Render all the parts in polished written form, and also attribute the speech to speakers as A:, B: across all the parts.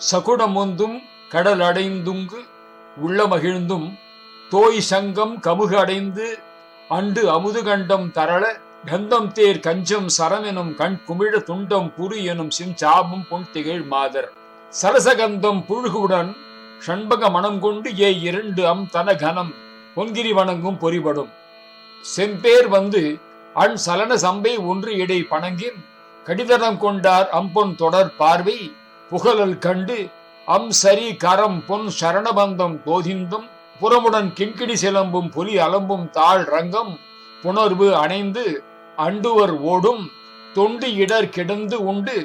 A: சகுடமொந்தும் கடல் அடைந்துங்கு உள்ள மகிழ்ந்தும் தோய் சங்கம் கமுகு அடைந்து அண்டு அமுது கண்டம் தரள கந்தம் தேர் கஞ்சம் சரமெனும் கண் குமிழ துண்டம் புரு எனும் சிஞ்சாபம் பொன் திகழ் மாதர் சரசகந்தம் புழுகுடன் ஷண்பக மனம் கொண்டு இரண்டு தன கனம் பொன்கிரி வணங்கும் பொறிபடும் செம்பேர் வந்து அண் சலன சம்பை ஒன்று இடை பணங்கின் கடிதனம் கொண்டார் அம்பொன் தொடர் பார்வை புகழல் கண்டு சரி கரம் பொன் சரணபந்தம் தோதிந்தும் புறமுடன் கிண்கிடி சிலம்பும் புலி அலம்பும் தாழ் ரங்கம் புணர்வு அணைந்து அண்டுவர் ஓடும் தொண்டு இடர் கிடந்து உண்டு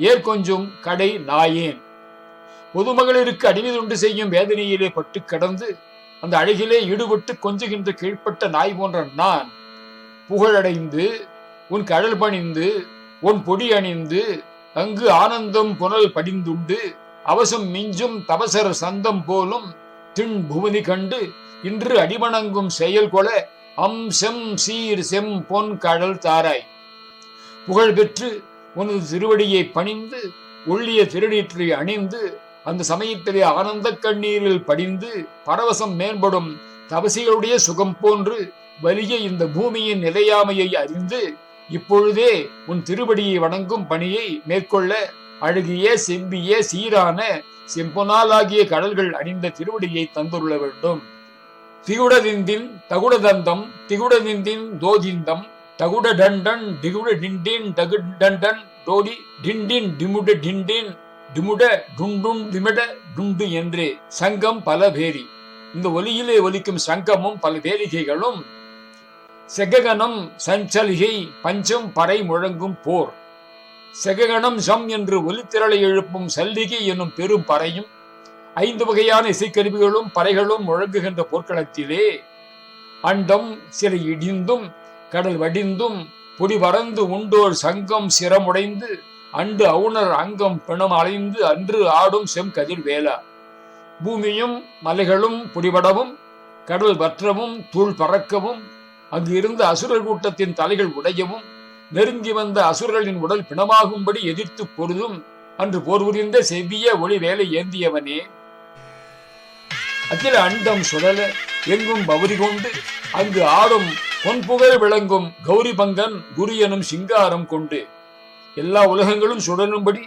A: ஏற்கொஞ்சும் கடை நாயேன். பொதுமகளிருக்கு அடிமைதுண்டு செய்யும் வேதனையிலே பட்டு கடந்து அந்த அழகிலே ஈடுபட்டு கொஞ்சுகின்ற கீழ்ப்பட்ட நாய் போன்ற நான் புகழடைந்து உன் கடல் பணிந்து உன் பொடி அணிந்து அங்கு ஆனந்தம் புனல் படிந்துண்டு அவசம் மிஞ்சும் தவசர சந்தம் போலும் திண் புவனி கண்டு இன்று அடிமணங்கும் செயல் கொல செம் சீர் செம் பொன் கடல் தாராய். புகழ் பெற்று உனது திருவடியை பணிந்து ஒள்ளிய திருநீற்றை அணிந்து அந்த சமயத்திலே ஆனந்த கண்ணீரில் படிந்து பரவசம் மேம்படும் தபசிகளுடைய சுகம் போன்று வலிய இந்த பூமியின் நிலையாமையை அறிந்து இப்பொழுதே உன் திருவடியை வணங்கும் பணியை மேற்கொள்ள அழகிய செம்பிய சீரான செம்பொனாலாகிய கடல்கள் அணிந்த திருவடியை தந்துள்ள வேண்டும். திகுடதிந்தின் தகுடதந்தம் திகுடதிந்தின் தோதிந்தம் தகுட டண்டன் திகுட டிண்டின் தகு டண்டன் டோடி டிண்டின் டிமுட டிண்டின் டிமுட டுண்டுன் டிமிட டுண்டு என்றே சங்கம் பல பேரி. இந்த ஒலியிலே ஒலிக்கும் சங்கமும் பல வேலிகைகளும் செககணம் சஞ்சலிகை பஞ்சம் பறை முழங்கும் போர். செககணம் சம் என்று ஒலித்திரளை எழுப்பும் சல்லிகை என்னும் பெரும் பறையும் 5 வகையான இசைக்கருவிகளும் பறைகளும் முழங்குகின்ற போர்க்களத்திலே அண்டம் சில இடிந்தும் கடல் வடிந்தும் பொடி பறந்து உண்டோர் சங்கம் சிரமுடைந்து அண்டு அவுணர் அங்கம் பிணம் அலைந்து அன்று ஆடும் செம் கதிர் வேலா. பூமியும் மலைகளும் பொடிபடவும் கடல் வற்றவும் தூள் பறக்கவும் அங்கு இருந்த அசுரர் கூட்டத்தின் தலைகள் உடையவும் நெருங்கி வந்த அசுரர்களின் உடல் பிணமாகும்படி எதிர்த்து பொருதும் அன்று போர் புரிந்த செவ்விய ஒளி வேலை ஏந்தியவனே. அகில அண்டம் சுழல எங்கும் பவுரி கொண்டு அங்கு ஆடும் பொன்புகழ் விளங்கும் கௌரி பங்கன் குரு எனும் சிங்காரம் கொண்டு எல்லா உலகங்களும் சுழலும்படி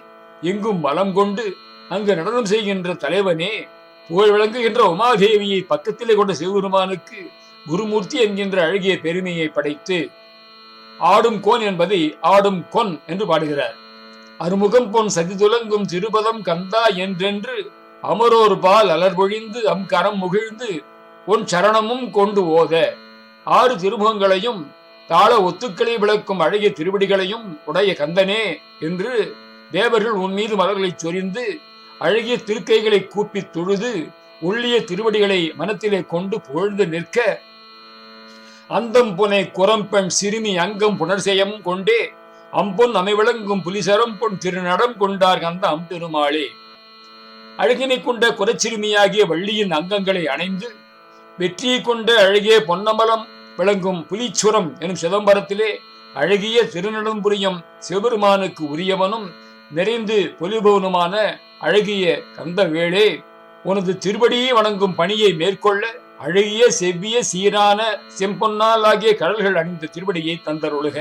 A: எங்கும் பலம் கொண்டு அங்கு நடனம் செய்கின்ற தலைவனே. புகழ் விளங்குகின்ற உமாதேவியை பக்கத்திலே கொண்ட சிவபெருமானுக்கு குருமூர்த்தி என்கின்ற அழகிய பெருமையை படைத்து ஆடும் கோன் என்பதை ஆடும் கொன் என்று பாடுகிறார். அருமுகம் பொன் சதி துலங்கும் திருபதம் கந்தா என்றென்று அமரோர் பால் அலர்பொழிந்து கரம் முகிழ்ந்து உன் சரணமும் கொண்டு ஓத 6 திருமுகங்களையும் தாள ஒத்துக்களை விளக்கும் அழகிய திருவடிகளையும் உடைய கந்தனே என்று தேவர்கள் உன் மீது மலர்களை சொரிந்து அழகிய திருக்கைகளை கூப்பி தொழுது உள்ளிய திருவடிகளை மனத்திலே கொண்டு புகழ்ந்து நிற்க அந்தம் புனை குரம்பெண் சிறுமி அங்கம் புனர்செயம் கொண்டே அம்பொன் அமைவிளங்கும் புலிசரம் பொன் திருநடம் கொண்டார் அந்த அம்பெருமாளே. அழகினை கொண்ட குரச்சிறுமியாகிய வள்ளியின் அங்கங்களை அணைந்து வெற்றியை கொண்ட அழகிய பொன்னமலம் விளங்கும் புலிச்சுரம் எனும் சிதம்பரத்திலே அழகிய திருநடம் புரியும் சிவபெருமானுக்கு உரியவனும் நிறைந்து பொலிபவனுமான அழகிய கந்தவேளே, உனது திருவடியை வணங்கும் பணியை மேற்கொள்ள அழகிய செவ்விய சீரான செம்பொன்னால் ஆகிய கடல்கள் அணிந்த திருவடியை தந்தருளுக.